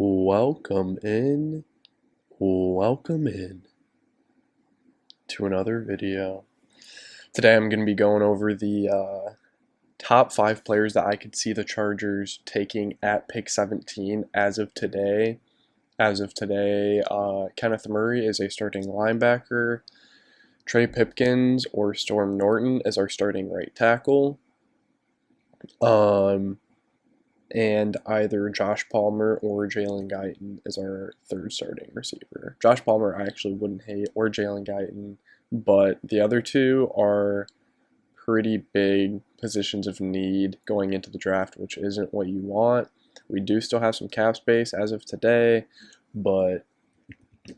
Welcome in, welcome in to another video. Today I'm going to be going over the top 5 players that I could see the Chargers taking at pick 17 as of today. Kenneth Murray is a starting linebacker. Trey Pipkins or Storm Norton is our starting right tackle. And either Josh Palmer or Jalen Guyton is our third starting receiver. Josh Palmer I actually wouldn't hate, or Jalen Guyton, but the other two are pretty big positions of need going into the draft, which isn't what you want. We do still have some cap space as of today, but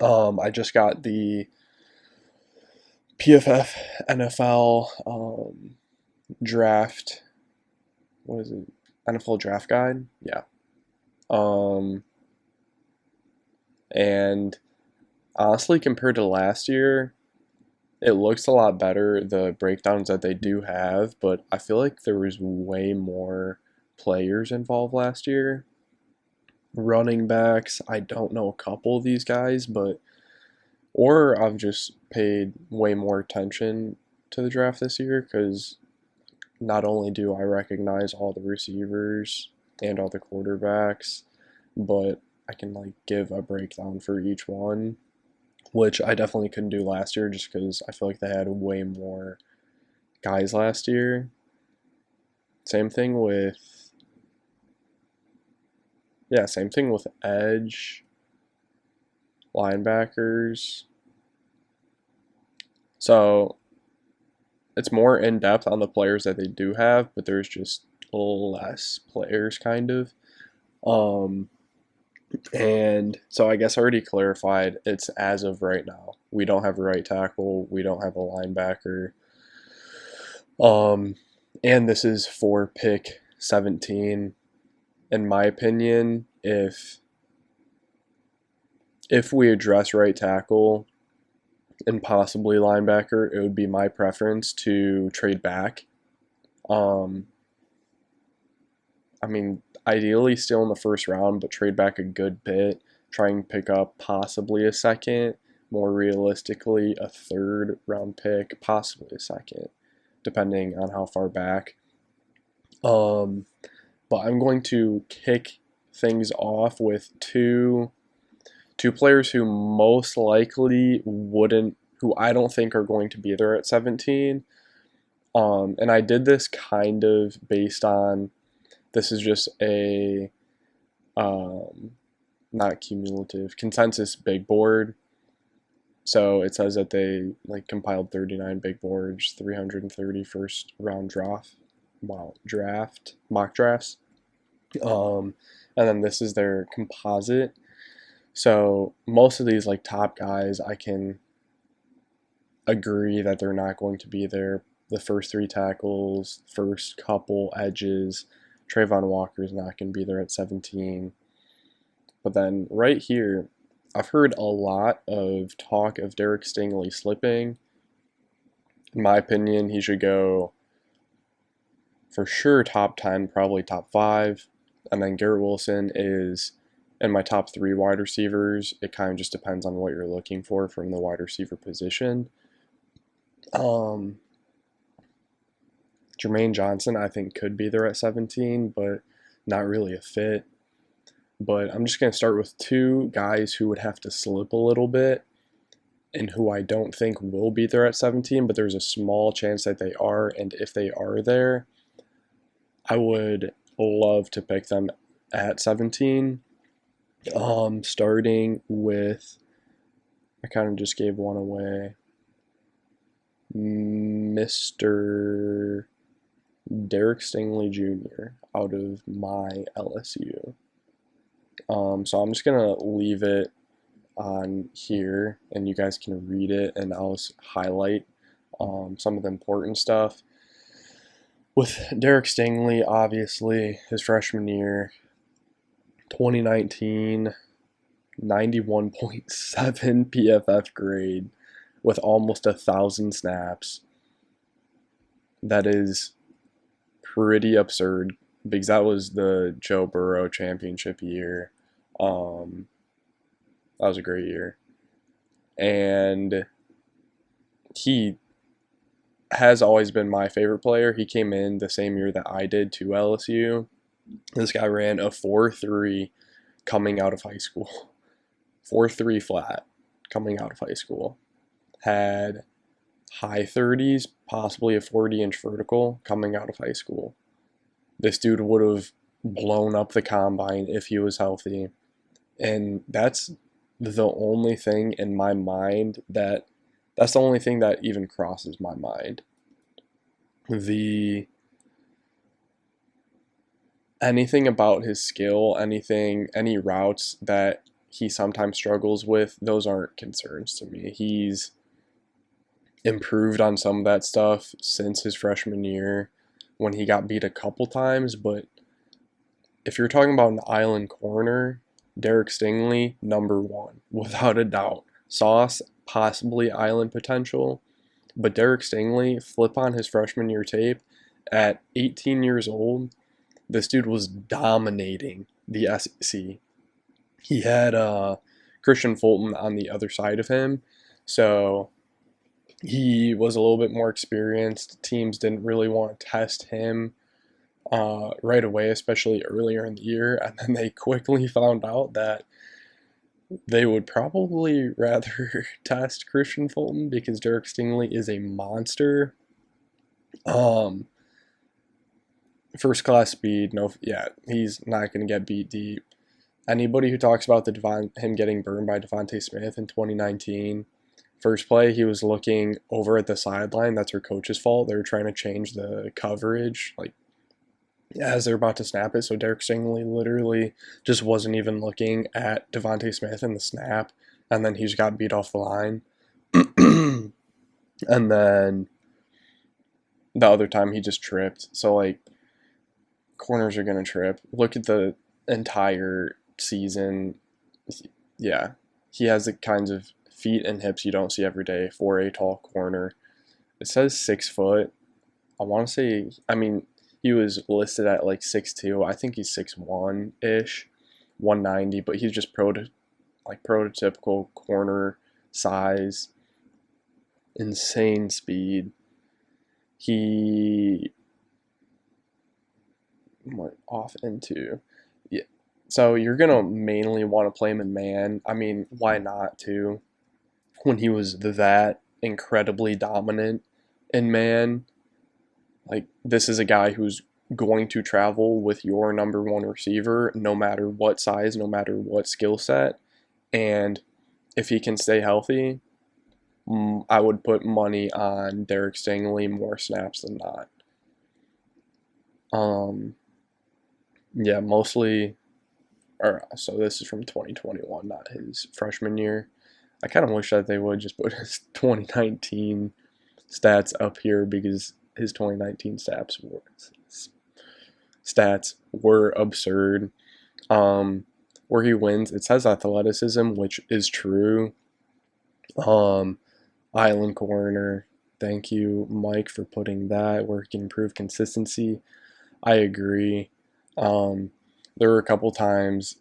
I just got the PFF NFL draft. What is it? NFL draft guide? Yeah. And honestly, compared to last year, it looks a lot better, the breakdowns that they do have, but I feel like there was way more players involved last year. Running backs, I don't know a couple of these guys, or I've just paid way more attention to the draft this year because not only do I recognize all the receivers and all the quarterbacks, but I can give a breakdown for each one, which I definitely couldn't do last year just because I feel like they had way more guys last year. Same thing with edge, linebackers. So it's more in depth on the players that they do have, but there's just less players kind of. And so I guess I already clarified it's as of right now. We don't have a right tackle, we don't have a linebacker. And this is for pick 17. In my opinion, if we address right tackle and possibly linebacker, it would be my preference to trade back. Ideally still in the first round, but trade back a good bit, try and pick up possibly a second, more realistically a third round pick, possibly a second, depending on how far back. But I'm going to kick things off with two players who most likely who I don't think are going to be there at 17. And I did this kind of based on, this is just a not cumulative, consensus big board. So it says that they compiled 39 big boards, 330 first round draft mock drafts. And then this is their composite. So most of these top guys, I can agree that they're not going to be there. The first 3 tackles, first couple edges, Trayvon Walker's not going to be there at 17. But then right here, I've heard a lot of talk of Derek Stingley slipping. In my opinion, he should go for sure top 10, probably top 5. And then Garrett Wilson is in my top 3 wide receivers. It kind of just depends on what you're looking for from the wide receiver position. Jermaine Johnson, I think, could be there at 17, but not really a fit. But I'm just going to start with 2 guys who would have to slip a little bit and who I don't think will be there at 17, but there's a small chance that they are. And if they are there, I would love to pick them at 17. Starting with, I kind of just gave one away, Mr. Derek Stanley Jr. out of my LSU. So I'm just gonna leave it on here, and you guys can read it, and I'll highlight some of the important stuff. With Derek Stingley, obviously, his freshman year, 2019, 91.7 PFF grade with almost 1,000 snaps. That is pretty absurd because that was the Joe Burrow championship year. Um, that was a great year. And he has always been my favorite player. He came in the same year that I did to LSU. This guy ran a 4.3 coming out of high school. 4.3 flat coming out of high school. Had high 30s, possibly a 40-inch vertical coming out of high school. This dude would have blown up the combine if he was healthy. And that's the only thing in my mind that's the only thing that even crosses my mind. Anything about his skill, any routes that he sometimes struggles with, those aren't concerns to me. He's improved on some of that stuff since his freshman year when he got beat a couple times, but if you're talking about an island corner, Derek Stingley, number one, without a doubt. Sauce, possibly island potential, but Derek Stingley, flip on his freshman year tape, at 18 years old, this dude was dominating the SEC. He had Christian Fulton on the other side of him, so he was a little bit more experienced. Teams didn't really want to test him right away, especially earlier in the year, and then they quickly found out that they would probably rather test Christian Fulton because Derek Stingley is a monster. First class speed, he's not going to get beat deep. Anybody who talks about him getting burned by Devontae Smith in 2019, first play he was looking over at the sideline. That's her coach's fault. They were trying to change the coverage, as they're about to snap it. So Derek Stingley literally just wasn't even looking at Devontae Smith in the snap, and then he just got beat off the line. And then the other time he just tripped. So corners are gonna trip. Look at the entire season. Yeah, he has the kinds of feet and hips you don't see every day for a tall corner. It says 6 foot. I want to say, he was listed at 6'2". I think he's 6'1"-ish, 190, but he's just prototypical corner size, insane speed. He went off into, yeah. So you're gonna mainly want to play him in man. Why not too? When he was that incredibly dominant in man. This is a guy who's going to travel with your number one receiver no matter what size, no matter what skill set. And if he can stay healthy, I would put money on Derek Stingley more snaps than not. Mostly. So this is from 2021, not his freshman year. I kind of wish that they would just put his 2019 stats up here because his 2019 stats were absurd. Where he wins, it says athleticism, which is true. Island corner. Thank you, Mike, for putting that, where he can improve consistency. I agree. There were a couple times,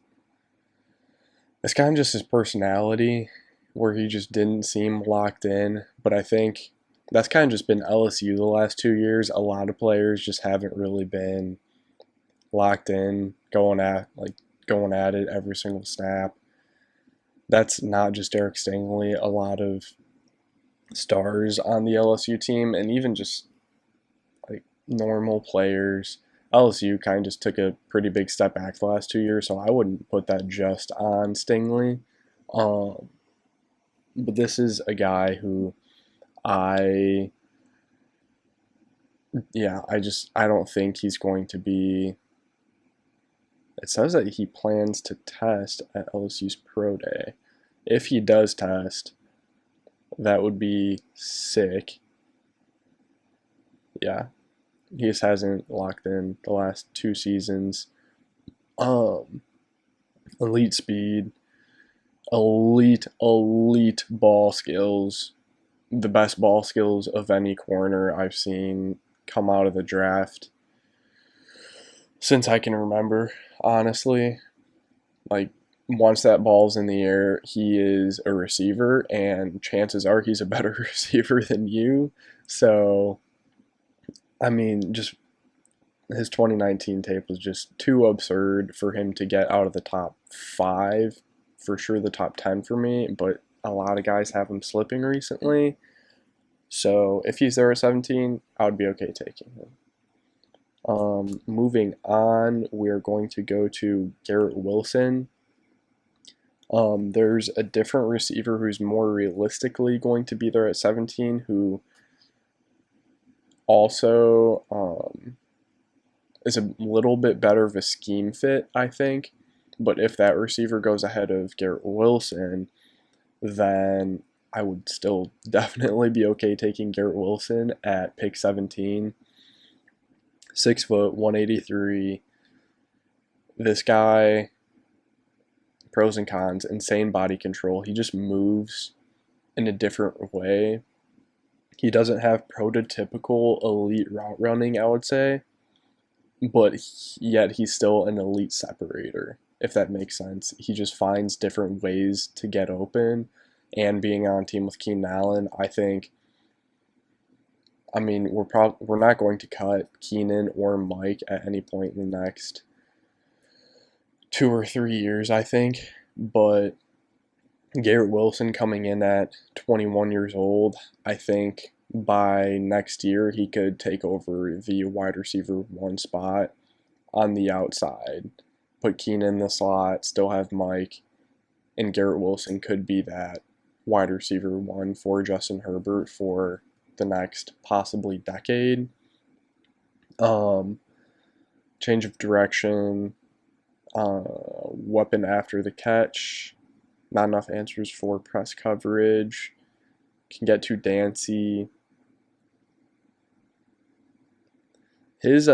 it's kind of just his personality, where he just didn't seem locked in, but I think that's kind of just been LSU the last 2 years. A lot of players just haven't really been locked in, going at it every single snap. That's not just Derek Stingley. A lot of stars on the LSU team, and even just normal players. LSU kind of just took a pretty big step back the last 2 years, so I wouldn't put that just on Stingley. But this is a guy who I don't think he's going to be. It says that he plans to test at LSU's Pro Day. If he does test, that would be sick. Yeah. He just hasn't locked in the last 2 seasons. Elite speed, elite ball skills, the best ball skills of any corner I've seen come out of the draft since I can remember, honestly. once that ball's in the air, he is a receiver, and chances are he's a better receiver than you. So, I mean, just his 2019 tape was just too absurd for him to get out of the top 5, for sure the top 10 for me, but a lot of guys have him slipping recently. So if he's there at 17, I would be okay taking him. Moving on, we're going to go to Garrett Wilson. There's a different receiver who's more realistically going to be there at 17, who also is a little bit better of a scheme fit, I think. But if that receiver goes ahead of Garrett Wilson, then I would still definitely be okay taking Garrett Wilson at pick 17. 6 foot, 183. This guy, pros and cons, insane body control. He just moves in a different way. He doesn't have prototypical elite route running, I would say, but yet he's still an elite separator, if that makes sense. He just finds different ways to get open, and being on team with Keenan Allen, I think, I mean, we're not going to cut Keenan or Mike at any point in the next 2 or 3 years, I think, but Garrett Wilson coming in at 21 years old, I think by next year he could take over the wide receiver 1 spot on the outside, put Keenan in the slot, still have Mike, and Garrett Wilson could be that wide receiver 1 for Justin Herbert for the next possibly decade. Change of direction, weapon after the catch, not enough answers for press coverage, can get too dancy. His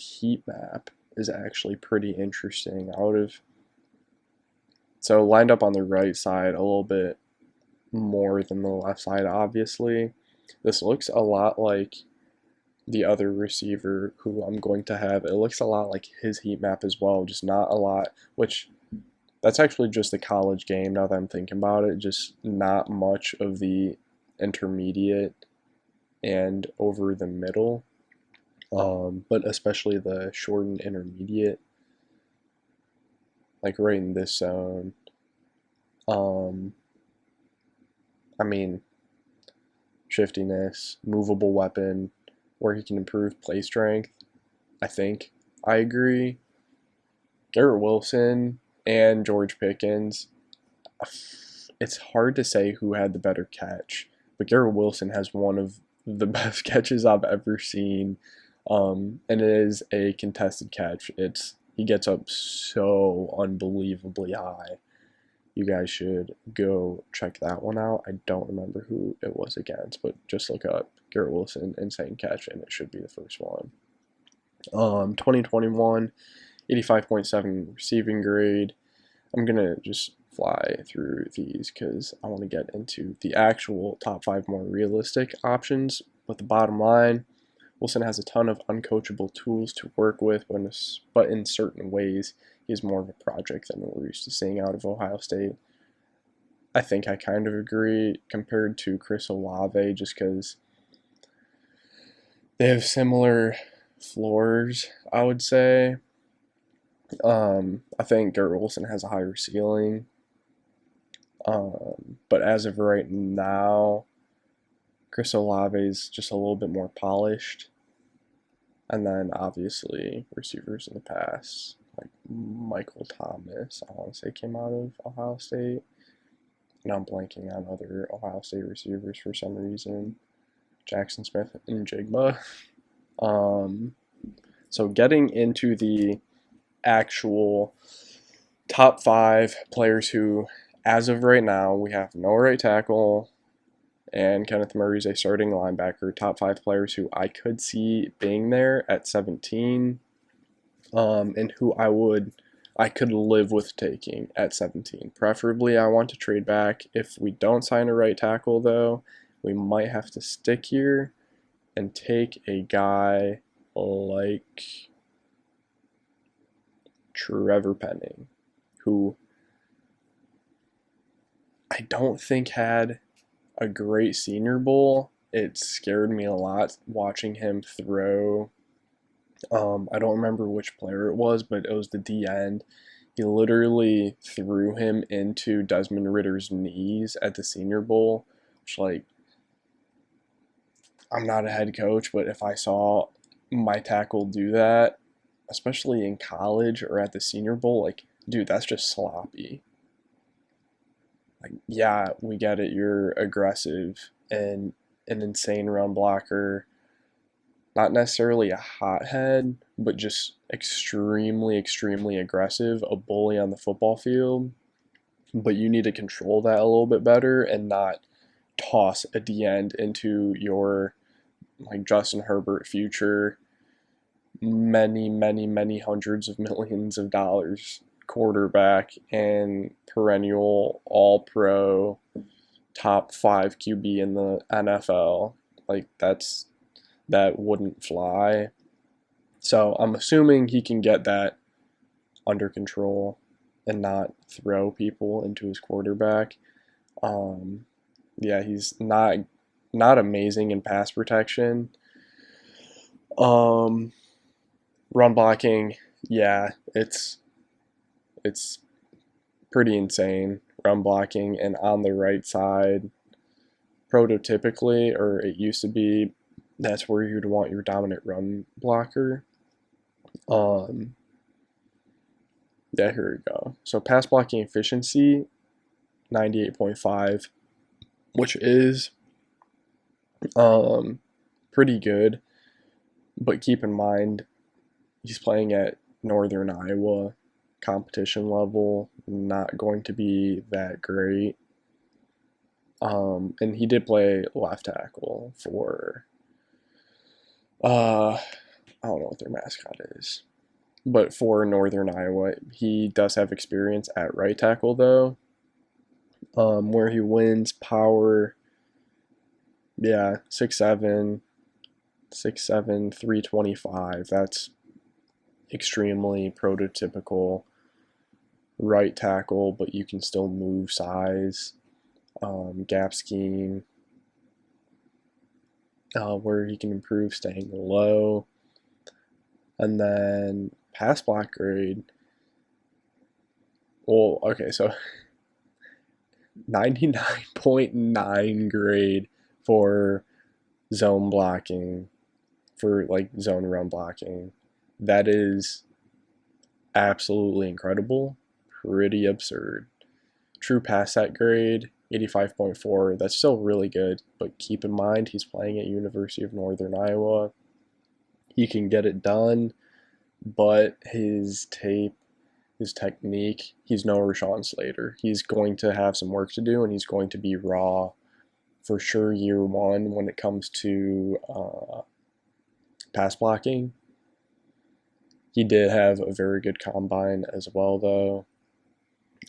heat map is actually pretty interesting. So lined up on the right side a little bit more than the left side, obviously. This looks a lot like the other receiver who I'm going to have. It looks a lot like his heat map as well, just not a lot, which that's actually just the college game now that I'm thinking about it, just not much of the intermediate and over the middle, but especially the short and intermediate, like right in this zone. I mean, shiftiness, movable weapon, where he can improve play strength. I think I agree. Garrett Wilson and George Pickens, it's hard to say who had the better catch, but Garrett Wilson has one of the best catches I've ever seen, and it is a contested catch. He gets up so unbelievably high. You guys should go check that one out. I don't remember who it was against, but just look up Garrett Wilson insane catch, and it should be the first one. 2021, 85.7 receiving grade. I'm going to just fly through these because I want to get into the actual top 5 more realistic options. But the bottom line, Wilson has a ton of uncoachable tools to work with, but in certain ways, he's more of a project than we're used to seeing out of Ohio State. I think I kind of agree compared to Chris Olave, just because they have similar floors, I would say. I think Garrett Wilson has a higher ceiling. But as of right now, Chris Olave is just a little bit more polished. And then obviously receivers in the past, like Michael Thomas, I want to say came out of Ohio State. Now I'm blanking on other Ohio State receivers for some reason. Jackson Smith and Jigba. So getting into the actual top 5 players who, as of right now, we have no right tackle, and Kenneth Murray is a starting linebacker. Top 5 players who I could see being there at 17, and who I could live with taking at 17. Preferably, I want to trade back. If we don't sign a right tackle, though, we might have to stick here and take a guy like Trevor Penning, who I don't think had a great Senior Bowl. It scared me a lot watching him throw. I don't remember which player it was, but it was the D end. He literally threw him into Desmond Ritter's knees at the Senior Bowl, which, like, I'm not a head coach, but if I saw my tackle do that, especially in college or at the Senior Bowl, like, dude, that's just sloppy. Like, yeah, we get it. You're aggressive and an insane run blocker. Not necessarily a hothead, but just extremely, extremely aggressive, a bully on the football field. But you need to control that a little bit better and not toss a D end into your, like, Justin Herbert future, many, many, many hundreds of millions of dollars quarterback and perennial all pro top 5 QB in the NFL. Like, that wouldn't fly. So I'm assuming he can get that under control and not throw people into his quarterback. Yeah, he's not amazing in pass protection. Run blocking, yeah, it's pretty insane. Run blocking, and on the right side, prototypically, or it used to be, that's where you'd want your dominant run blocker. Yeah, here we go. So pass blocking efficiency, 98.5, which is pretty good. But keep in mind, he's playing at Northern Iowa competition level, not going to be that great. And he did play left tackle for, I don't know what their mascot is, but for Northern Iowa. He does have experience at right tackle, though, where he wins power, yeah, 6'7", 325. That's extremely prototypical right tackle, but you can still move size, gap scheme, where he can improve staying low. And then pass block grade. Well, okay, so 99.9 grade for zone blocking, for like zone run blocking. That is absolutely incredible. Pretty absurd. True pass set grade, 85.4. That's still really good, but keep in mind he's playing at University of Northern Iowa. He can get it done, but his tape, his technique, he's no Rashawn Slater. He's going to have some work to do, and he's going to be raw for sure year one when it comes to pass blocking. He did have a very good combine as well, though.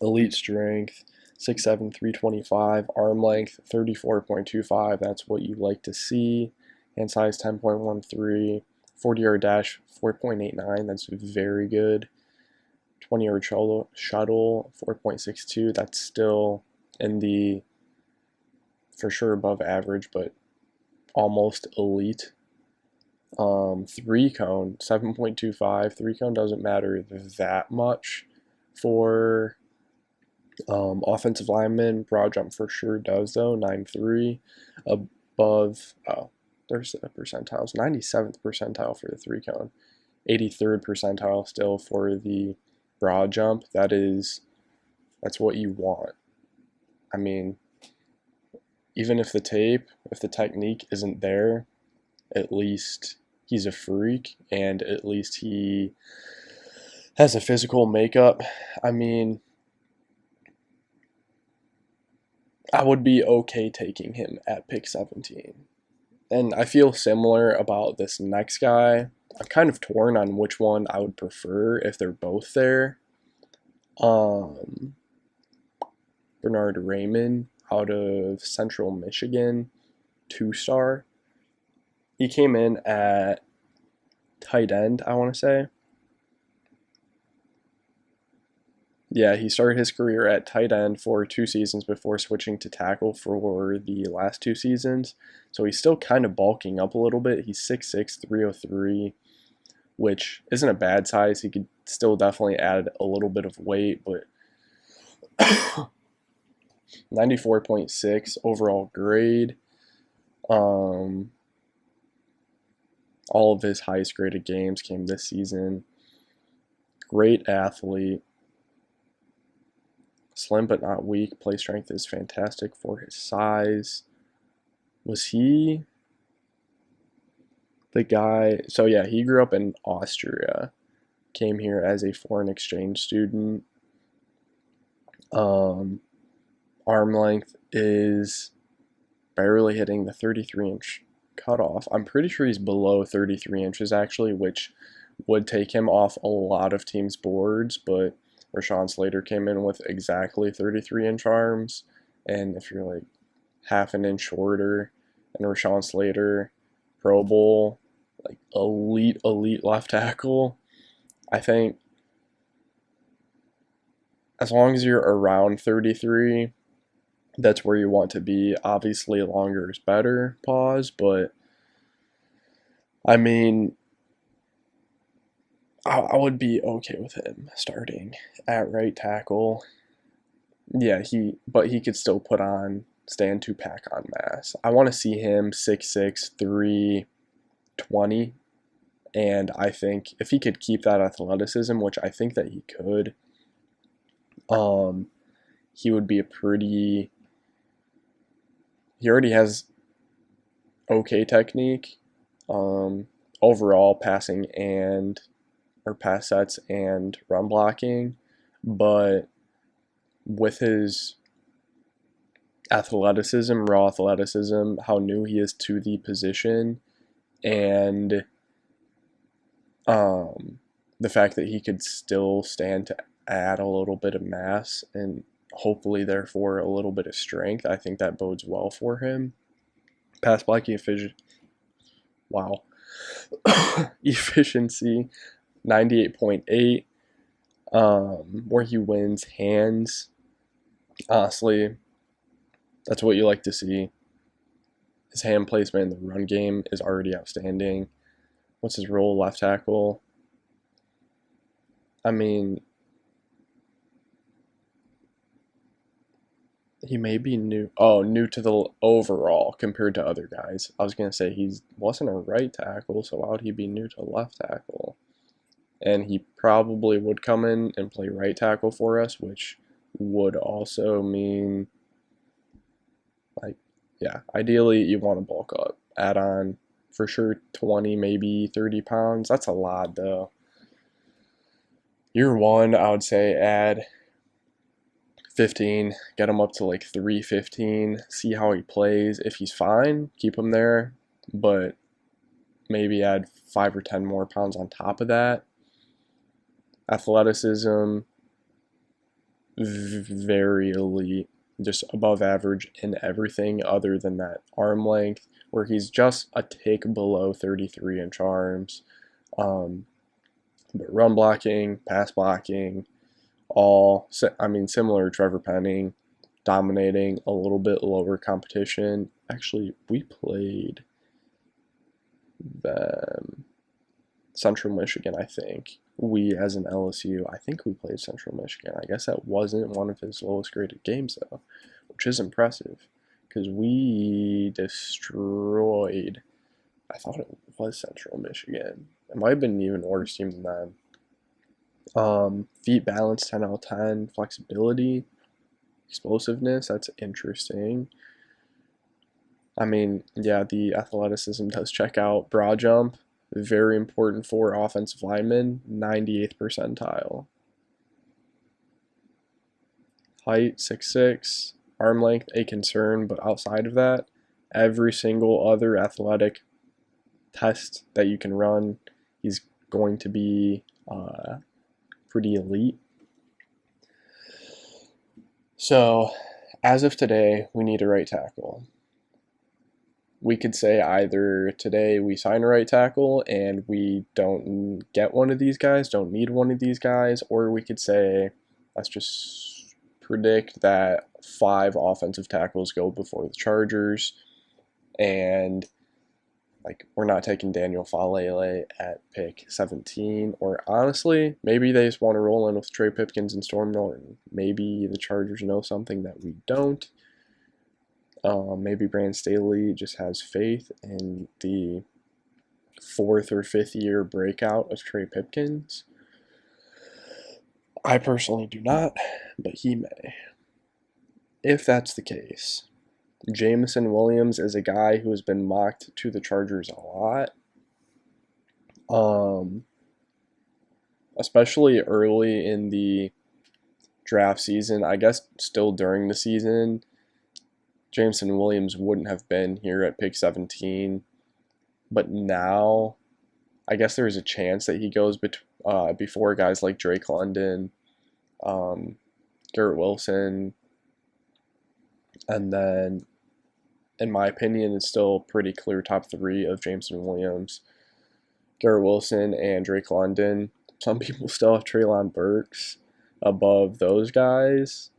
Elite strength, 6'7", 325. Arm length, 34.25. That's what you like to see. Hand size, 10.13. 40-yard dash, 4.89. That's very good. 20-yard shuttle, 4.62. That's still in the, for sure above average, but almost elite. 3-cone, 7.25. 3-cone doesn't matter that much for offensive linemen. Broad jump for sure does, though. 9.3. Above, there's the percentiles. 97th percentile for the 3-cone. 83rd percentile still for the broad jump. That's what you want. I mean, even if the technique isn't there, at least he's a freak, and at least he has a physical makeup. I mean, I would be okay taking him at pick 17. And I feel similar about this next guy. I'm kind of torn on which one I would prefer if they're both there. Bernard Raymond out of Central Michigan, 2-star. He came in at tight end, I want to say. Yeah, he started his career at tight end for 2 seasons before switching to tackle for the last 2 seasons. So he's still kind of bulking up a little bit. He's 6'6", 303, which isn't a bad size. He could still definitely add a little bit of weight, but 94.6 overall grade. All of his highest graded games came this season. Great athlete. Slim but not weak. Play strength is fantastic for his size. Was he the guy? So yeah, he grew up in Austria. Came here as a foreign exchange student. Arm length is barely hitting the 33-inch cutoff. I'm pretty sure he's below 33 inches actually, which would take him off a lot of teams' boards, but Rashawn Slater came in with exactly 33-inch arms, and if you're like half an inch shorter, and Rashawn Slater, Pro Bowl, like elite left tackle, I think as long as you're around 33, that's where you want to be. Obviously, longer is better, but I mean, I would be okay with him starting at right tackle. Yeah, but he could still stand to pack on mass. I want to see him 6'6", 320, and I think if he could keep that athleticism, which I think that he could, he would be he already has okay technique, overall passing or pass sets and run blocking, but with his athleticism, raw athleticism, how new he is to the position, and the fact that he could still stand to add a little bit of mass and hopefully therefore a little bit of strength, I think that bodes well for him. Pass blocking efficiency 98.8, where he wins hands. Honestly, that's what you like to see. His hand placement in the run game is already outstanding. What's his role? Left tackle. I mean, he may be new to the overall compared to other guys. I was going to say he wasn't a right tackle, so why would he be new to left tackle? And he probably would come in and play right tackle for us, which would also mean, like, yeah, ideally you want to bulk up. Add on, for sure, 20, maybe 30 pounds. That's a lot, though. Year one, I would say add 15, get him up to like 315, see how he plays. If he's fine, keep him there, but maybe add 5 or 10 more pounds on top of that. Athleticism, very elite, just above average in everything other than that arm length, where he's just a tick below 33-inch arms. But run blocking, pass blocking, similar to Trevor Penning, dominating a little bit lower competition. Actually, we played them, Central Michigan, I think. We, as an LSU, I think we played Central Michigan. I guess that wasn't one of his lowest graded games, though, which is impressive, because we destroyed, I thought it was Central Michigan. It might have been an even worse team than them. Feet balance, 10 out of 10. Flexibility, explosiveness, that's interesting. I mean, yeah, the athleticism does check out. Broad jump, very important for offensive linemen, 98th percentile. Height, 6'6". Arm length, a concern, but outside of that, every single other athletic test that you can run, he's going to be pretty elite. So, as of today, we need a right tackle. We could say either today we sign a right tackle and we don't get one of these guys, don't need one of these guys, or we could say Let's just predict that 5 offensive tackles go before the Chargers, and like, we're not taking Daniel Falele at pick 17. Or honestly, maybe they just want to roll in with Trey Pipkins and Storm Norton. Maybe the Chargers know something that we don't. Maybe Brandon Staley just has faith in the 4th or 5th year breakout of Trey Pipkins. I personally do not, but he may. If that's the case, Jameson Williams is a guy who has been mocked to the Chargers a lot. Especially early in the draft season. I guess still during the season, Jameson Williams wouldn't have been here at pick 17. But now, I guess there's a chance that he goes before guys like Drake London, Garrett Wilson, and then, in my opinion, it's still pretty clear top 3 of Jameson Williams, Garrett Wilson, and Drake London. Some people still have Treylon Burks above those guys,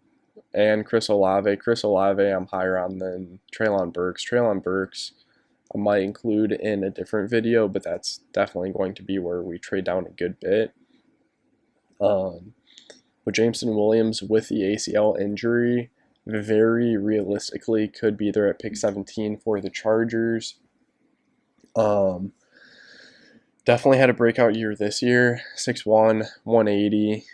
and Chris Olave. Chris Olave I'm higher on than Treylon Burks. Treylon Burks I might include in a different video, but that's definitely going to be where we trade down a good bit. But Jameson Williams with the ACL injury very realistically could be there at pick 17 for the Chargers. Definitely had a breakout year this year. 6'1", 180.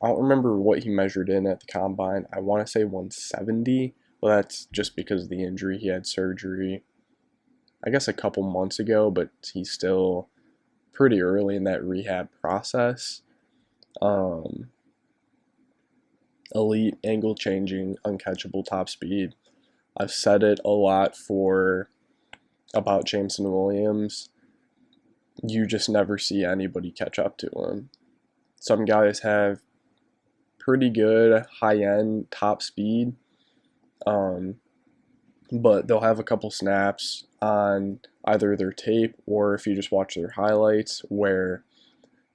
I don't remember what he measured in at the combine. I want to say 170. Well, that's just because of the injury. He had surgery, I guess, a couple months ago, but he's still pretty early in that rehab process. Elite angle changing, uncatchable top speed. I've said it a lot about Jameson Williams. You just never see anybody catch up to him. Some guys have pretty good high-end top speed, but they'll have a couple snaps on either their tape or if you just watch their highlights where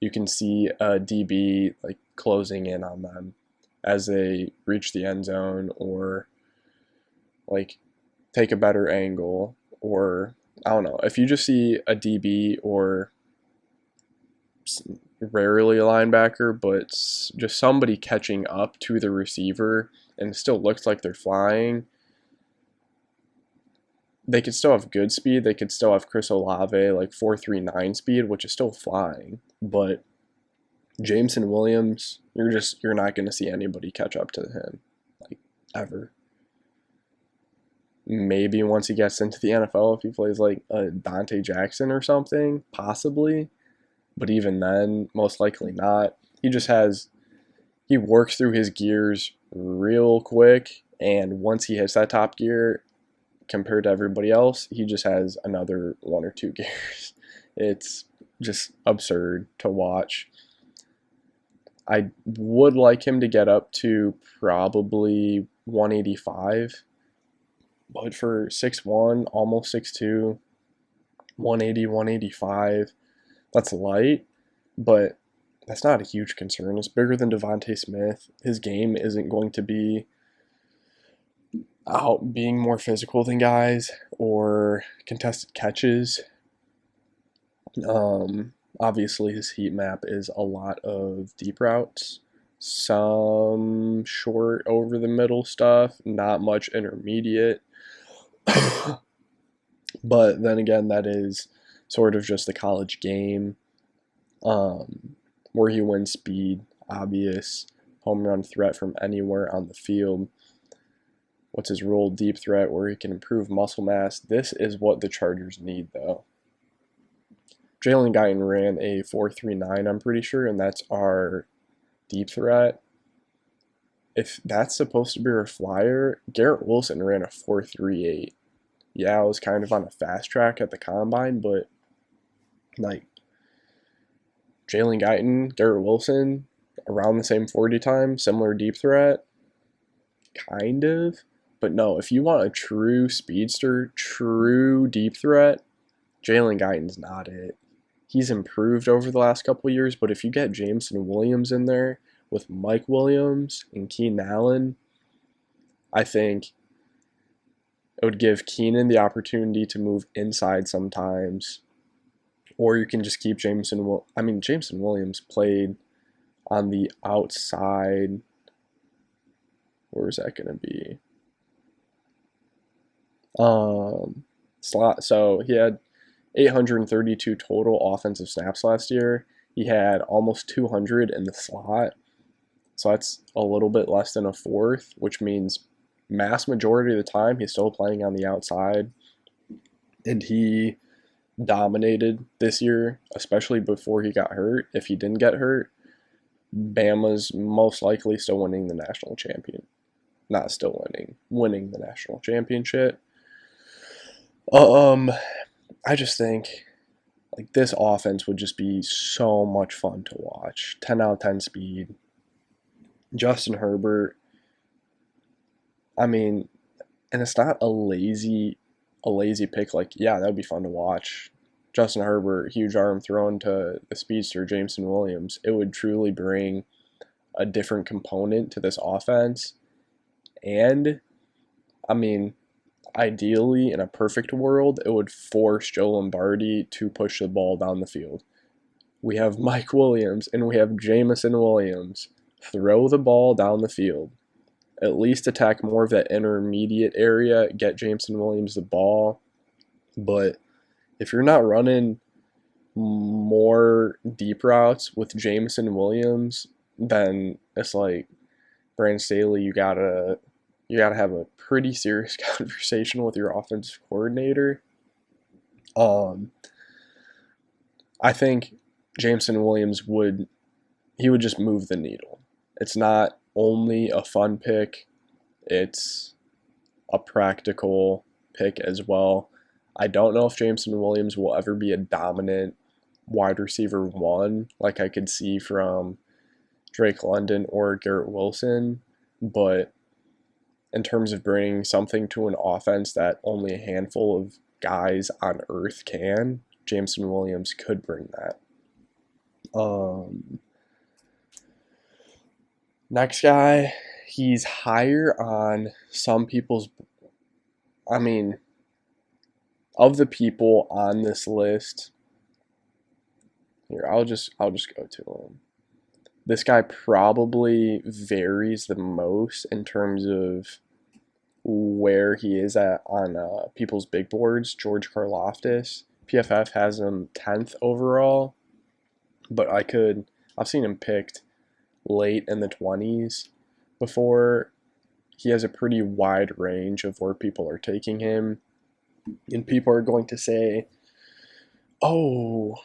you can see a DB like closing in on them as they reach the end zone, or like take a better angle, or I don't know. If you just see a DB or rarely a linebacker, but just somebody catching up to the receiver and it still looks like they're flying, they could still have good speed. They could still have Chris Olave like 4.39 speed, which is still flying. But Jameson Williams, you're not going to see anybody catch up to him, like, ever. Maybe once he gets into the NFL, if he plays like a Dante Jackson or something, possibly. But even then, most likely not. He works through his gears real quick, and once he hits that top gear, compared to everybody else, he just has another 1 or 2 gears. It's just absurd to watch. I would like him to get up to probably 185, but for 6'1", almost 6'2", 180, 185, that's light, but that's not a huge concern. It's bigger than Devontae Smith. His game isn't going to be out being more physical than guys or contested catches. Obviously, his heat map is a lot of deep routes, some short over the middle stuff, not much intermediate. But then again, that is sort of just the college game, where he wins speed, obvious home run threat from anywhere on the field. What's his role? Deep threat, where he can improve muscle mass. This is what the Chargers need, though. Jalen Guyton ran a 4.39, I'm pretty sure, and that's our deep threat. If that's supposed to be our flyer, Garrett Wilson ran a 4.38. Yeah, I was kind of on a fast track at the combine, but like Jalen Guyton, Garrett Wilson, around the same 40 time, similar deep threat, kind of. But no, if you want a true speedster, true deep threat, Jalen Guyton's not it. He's improved over the last couple of years, but if you get Jameson Williams in there with Mike Williams and Keenan Allen, I think it would give Keenan the opportunity to move inside sometimes, or you can just keep Jameson Williams played on the outside. Where is that going to be? Slot. So he had 832 total offensive snaps last year. He had almost 200 in the slot. So that's a little bit less than a fourth, which means mass majority of the time he's still playing on the outside. And he dominated this year, especially before he got hurt. If he didn't get hurt, Bama's most likely still winning the national champion. Not still winning the national championship. I just think like this offense would just be so much fun to watch. 10 out of 10 speed. Justin Herbert. I mean, and it's not a lazy pick. Like, yeah, that'd be fun to watch. Justin Herbert, huge arm thrown to the speedster Jameson Williams. It would truly bring a different component to this offense. And, I mean, ideally, in a perfect world, it would force Joe Lombardi to push the ball down the field. We have Mike Williams and we have Jameson Williams. Throw the ball down the field. At least attack more of that intermediate area. Get Jameson Williams the ball. But if you're not running more deep routes with Jameson Williams, then it's like, Brandon Staley, you gotta have a pretty serious conversation with your offensive coordinator. I think Jameson Williams would just move the needle. It's not only a fun pick, it's a practical pick as well. I don't know if Jameson Williams will ever be a dominant wide receiver one like I could see from Drake London or Garrett Wilson, but in terms of bringing something to an offense that only a handful of guys on earth can, Jameson Williams could bring that. Next guy, he's higher on some people's, of the people on this list. Here, I'll just go to him. This guy probably varies the most in terms of where he is at on people's big boards. George Karloftis. PFF has him 10th overall, but I've seen him picked late in the 20s before. He has a pretty wide range of where people are taking him. And people are going to say, oh,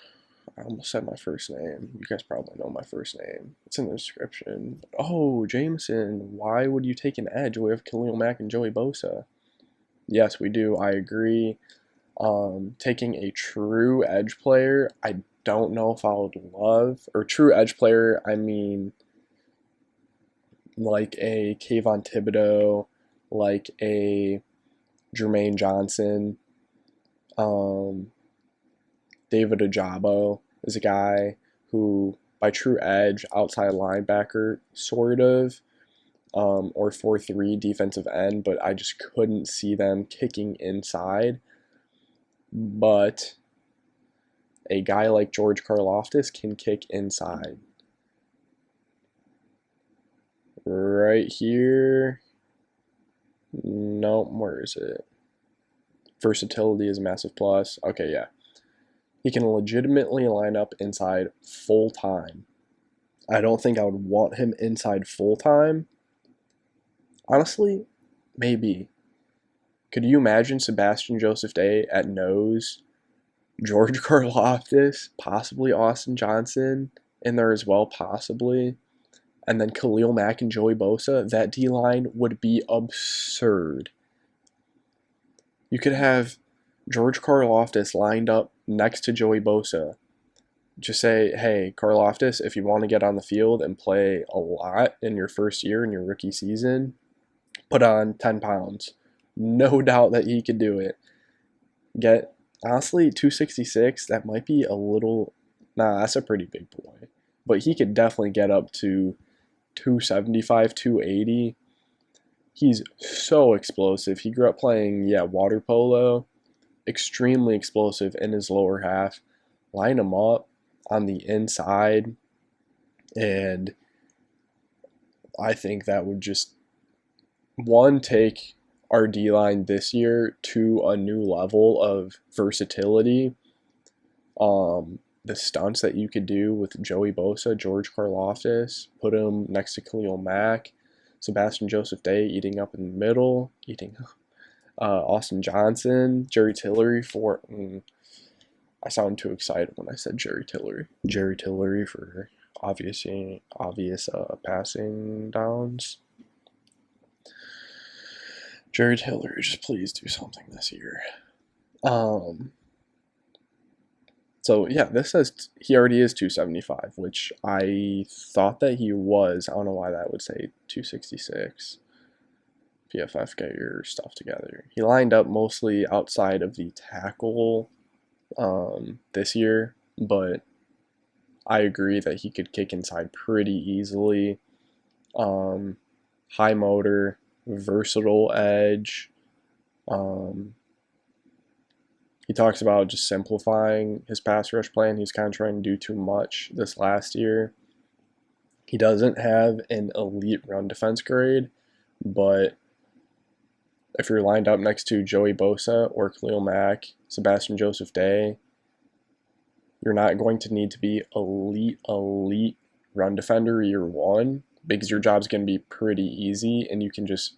I almost said my first name. You guys probably know my first name. It's in the description. Oh, Jameson, why would you take an edge? We have Khalil Mack and Joey Bosa. Yes, we do. I agree. Taking a true edge player, I don't know if I would love. Or true edge player, I mean like a Kayvon Thibodeau, like a Jermaine Johnson, David Ojabo is a guy who, by true edge, outside linebacker, sort of, or 4-3 defensive end, but I just couldn't see them kicking inside. But a guy like George Karloftis can kick inside. Right here. No, where is it? Versatility is a massive plus. Okay, yeah. He can legitimately line up inside full time. I don't think I would want him inside full time. Honestly, maybe. Could you imagine Sebastian Joseph Day at nose, George Karloftis, possibly Austin Johnson in there as well, possibly, and then Khalil Mack and Joey Bosa? That D-line would be absurd. You could have George Karloftis lined up next to Joey Bosa. Just say, hey, Karloftis, if you want to get on the field and play a lot in your first year in your rookie season, put on 10 pounds. No doubt that he could do it. Get, honestly, 266, that might be a little, nah, that's a pretty big boy. But he could definitely get up to 275, 280. He's so explosive. He grew up playing, water polo. Extremely explosive in his lower half. Line him up on the inside, and I think that would just, one, take our D-line this year to a new level of versatility. The stunts that you could do with Joey Bosa, George Karloftis, put him next to Khalil Mack, Sebastian Joseph Day eating up in the middle, Austin Johnson, Jerry Tillery for... I sound too excited when I said Jerry Tillery. Jerry Tillery for obvious passing downs. Jerry Tillery, just please do something this year. So yeah, this says he already is 275, which I thought that he was. I don't know why that would say 266. PFF, get your stuff together. He lined up mostly outside of the tackle this year, but I agree that he could kick inside pretty easily. High motor, versatile edge. He talks about just simplifying his pass rush plan. He's kind of trying to do too much this last year. He doesn't have an elite run defense grade, but if you're lined up next to Joey Bosa or Khalil Mack, Sebastian Joseph Day, you're not going to need to be elite run defender year one, because your job's going to be pretty easy and you can just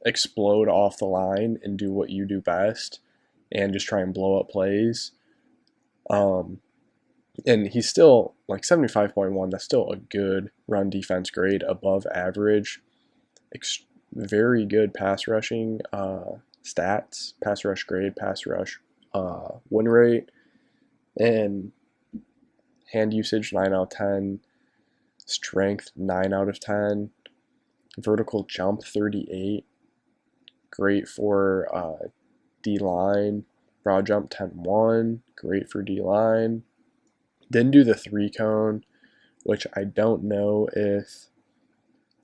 explode off the line and do what you do best and just try and blow up plays. And he's still like 75.1. That's still a good run defense grade, above average. Very good pass rushing stats, pass rush grade, pass rush win rate, and hand usage 9 out of 10, strength 9 out of 10, vertical jump 38, great for D-line, broad jump 10-1, great for D-line. Didn't do the 3-cone, which I don't know if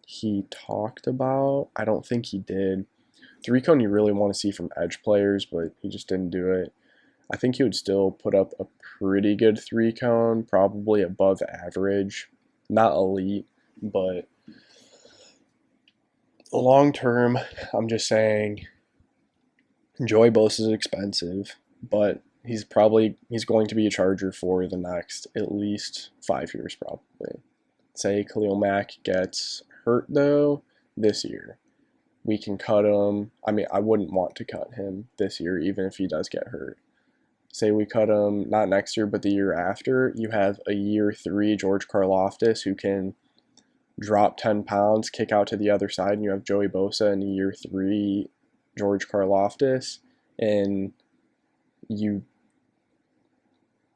he talked about. I don't think he did. 3-cone you really want to see from edge players, but he just didn't do it. I think he would still put up a pretty good 3-cone, probably above average. Not elite, but long term, I'm just saying, Joey Bosa is expensive, but he's going to be a Charger for the next at least 5 years probably. Say Khalil Mack gets hurt though this year, we can cut him. I mean, I wouldn't want to cut him this year even if he does get hurt. Say we cut him not next year but the year after, you have a year 3 George Karloftis who can drop 10 pounds, kick out to the other side, and you have Joey Bosa in year 3 George Karloftis, and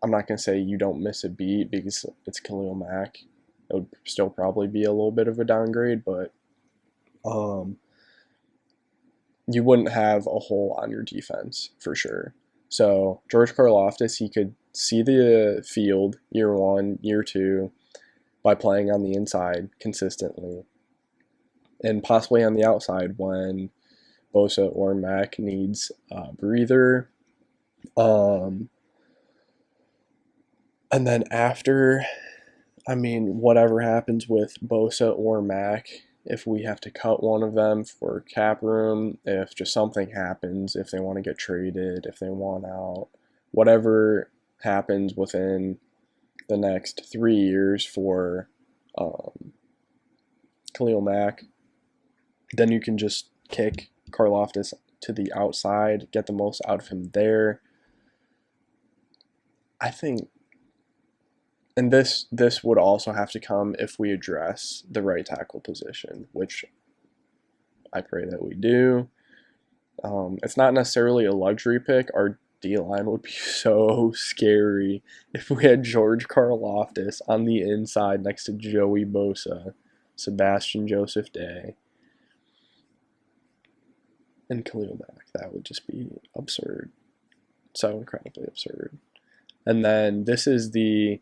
I'm not going to say you don't miss a beat because it's Khalil Mack. It would still probably be a little bit of a downgrade, but you wouldn't have a hole on your defense for sure. So George Karloftis, he could see the field year 1, year 2 by playing on the inside consistently, and possibly on the outside when Bosa or Mack needs a breather. And then after, I mean, whatever happens with Bosa or Mack, if we have to cut one of them for cap room, if just something happens, if they want to get traded, if they want out, whatever happens within the next 3 years for Khalil Mack, then you can just kick Carloftus to the outside, get the most out of him there. I think, and this would also have to come if we address the right tackle position, which I pray that we do. It's not necessarily a luxury pick. Our D-line would be so scary if we had George Karloftis on the inside next to Joey Bosa, Sebastian Joseph Day, and Khalil Mack. That would just be absurd. So incredibly absurd. And then this is the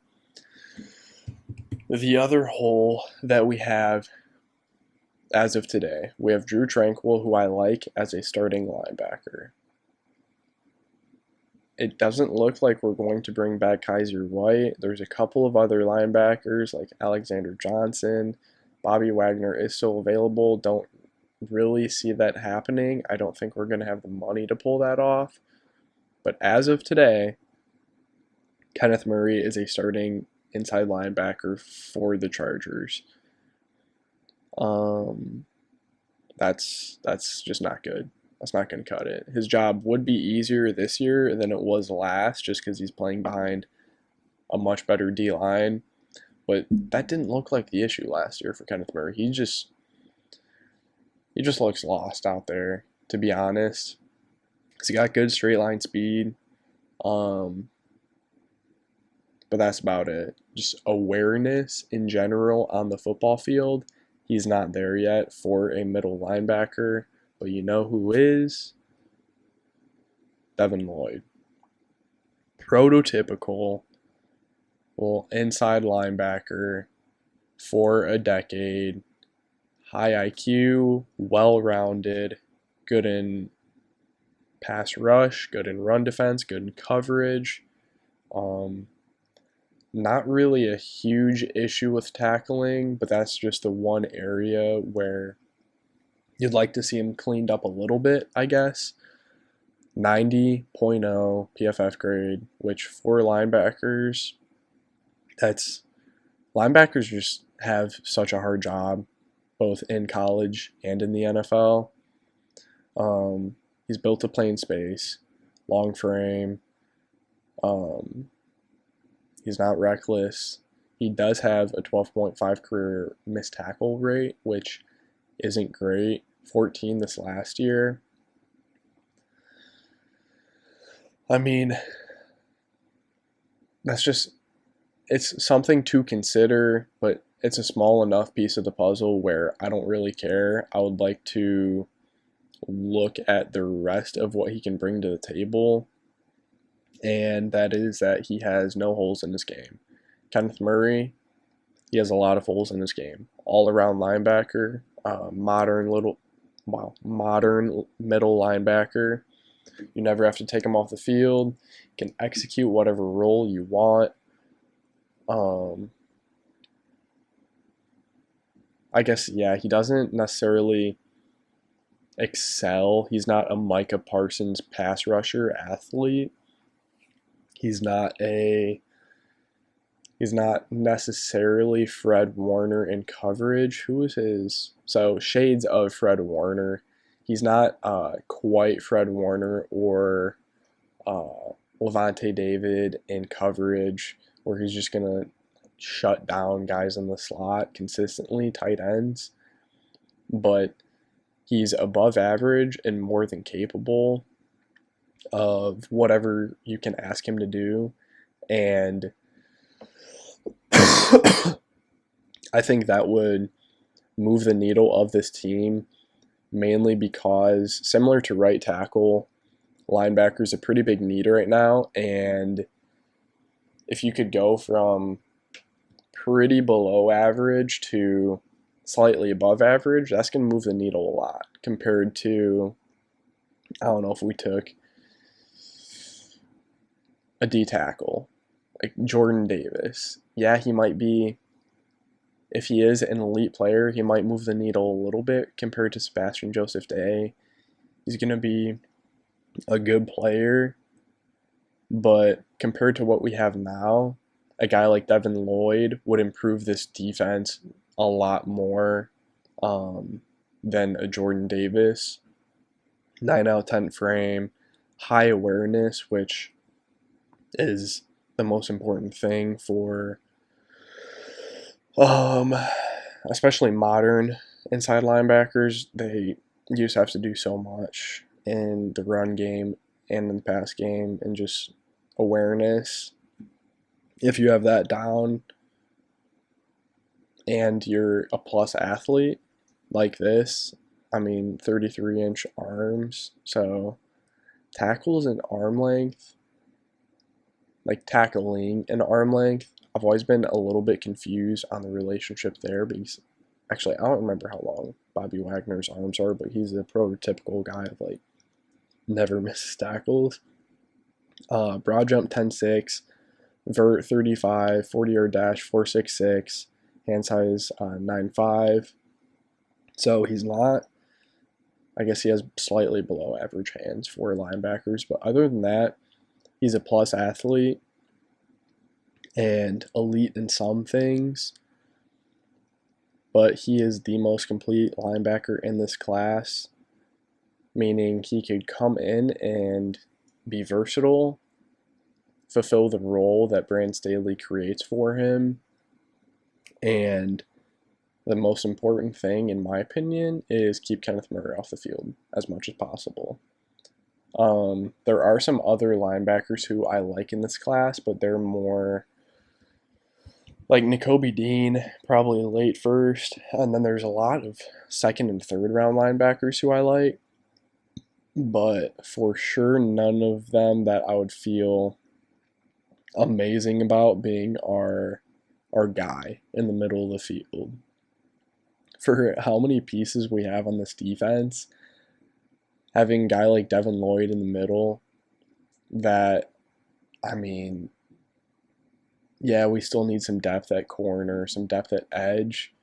The other hole that we have as of today, we have Drew Tranquill, who I like as a starting linebacker. It doesn't look like we're going to bring back Kaiser White. There's a couple of other linebackers like Alexander Johnson. Bobby Wagner is still available. Don't really see that happening. I don't think we're going to have the money to pull that off. But as of today, Kenneth Murray is a starting inside linebacker for the Chargers. That's just not good. That's not going to cut it. His job would be easier this year than it was last, just because he's playing behind a much better D line. But that didn't look like the issue last year for Kenneth Murray. He just looks lost out there, to be honest. He's got good straight line speed, but that's about it. Just awareness in general on the football field. He's not there yet for a middle linebacker. But you know who is? Devin Lloyd. Prototypical inside linebacker for a decade. High IQ, well-rounded, good in pass rush, good in run defense, good in coverage. Not really a huge issue with tackling, but that's just the one area where you'd like to see him cleaned up a little bit, I guess. 90.0 PFF grade, which for linebackers, linebackers just have such a hard job, both in college and in the NFL. He's built to play in space, long frame. He's not reckless. He does have a 12.5 career missed tackle rate, which isn't great. 14 this last year. I mean, it's something to consider, but it's a small enough piece of the puzzle where I don't really care. I would like to look at the rest of what he can bring to the table, and that is that he has no holes in his game. Kenneth Murray, he has a lot of holes in his game. All-around linebacker, modern middle linebacker. You never have to take him off the field. You can execute whatever role you want. I guess, yeah, he doesn't necessarily excel. He's not a Micah Parsons pass rusher athlete. He's not necessarily Fred Warner in coverage. Who is his? So shades of Fred Warner. He's not quite Fred Warner or Levante David in coverage, where he's just going to shut down guys in the slot consistently, tight ends. But he's above average and more than capable of whatever you can ask him to do. And I think that would move the needle of this team, mainly because, similar to right tackle, linebacker is a pretty big need right now, and if you could go from pretty below average to slightly above average, that's going to move the needle a lot compared to, I don't know, if we took a D tackle, like Jordan Davis. Yeah, he might be, if he is an elite player, he might move the needle a little bit compared to Sebastian Joseph Day. He's going to be a good player, but compared to what we have now, a guy like Devin Lloyd would improve this defense a lot more than a Jordan Davis. 9 out of 10 frame, high awareness, which is the most important thing for especially modern inside linebackers. They just have to do so much in the run game and in the pass game, and just awareness. If you have that down and you're a plus athlete like this, I mean, 33-inch arms, so tackles and arm length, like tackling and arm length, I've always been a little bit confused on the relationship there because actually I don't remember how long Bobby Wagner's arms are, but he's a prototypical guy of like never misses tackles. Broad jump 10.6, vert 35, 40-yard dash 4.66, hand size 9.5. So he's not, I guess he has slightly below average hands for linebackers, but other than that, he's a plus athlete and elite in some things, but he is the most complete linebacker in this class, meaning he could come in and be versatile, fulfill the role that Brandon Staley creates for him, and the most important thing, in my opinion, is keep Kenneth Murray off the field as much as possible. There are some other linebackers who I like in this class, but they're more like Nakobe Dean, probably late first, and then there's a lot of second and third round linebackers who I like, but for sure none of them that I would feel amazing about being our guy in the middle of the field. For how many pieces we have on this defense, having a guy like Devin Lloyd in the middle, that, I mean, yeah, we still need some depth at corner, some depth at edge,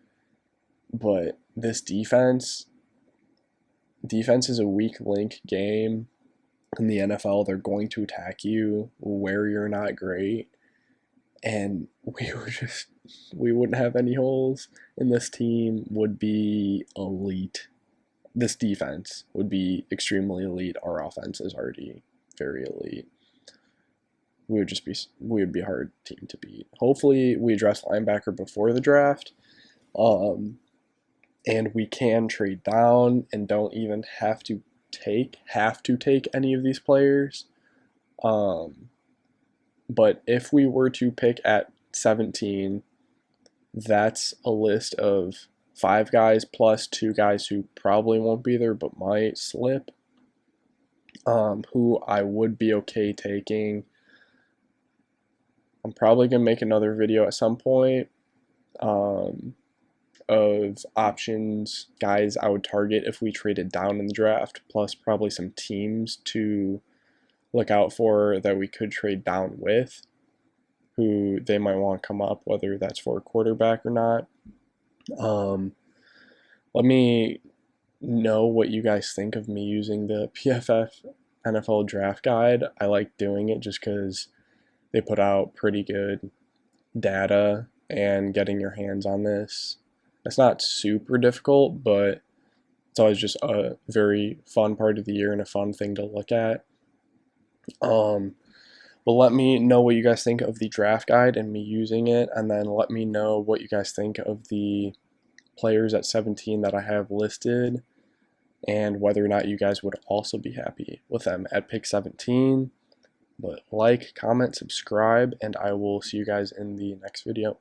but this defense is a weak link game in the NFL. They're going to attack you where you're not great, and we wouldn't have any holes, and this team would be elite. This defense would be extremely elite. Our offense is already very elite. We would be a hard team to beat. Hopefully we address linebacker before the draft, and we can trade down and don't even have to take any of these players. But if we were to pick at 17, that's a list of 5 guys plus 2 guys who probably won't be there but might slip, who I would be okay taking. I'm probably going to make another video at some point of options, guys I would target if we traded down in the draft, plus probably some teams to look out for that we could trade down with, who they might want to come up, whether that's for a quarterback or not. Let me know what you guys think of me using the PFF NFL Draft Guide. I like doing it just because they put out pretty good data, and getting your hands on this, it's not super difficult, but it's always just a very fun part of the year and a fun thing to look at. But let me know what you guys think of the draft guide and me using it, and then let me know what you guys think of the players at 17 that I have listed, and whether or not you guys would also be happy with them at pick 17. But like, comment, subscribe, and I will see you guys in the next video.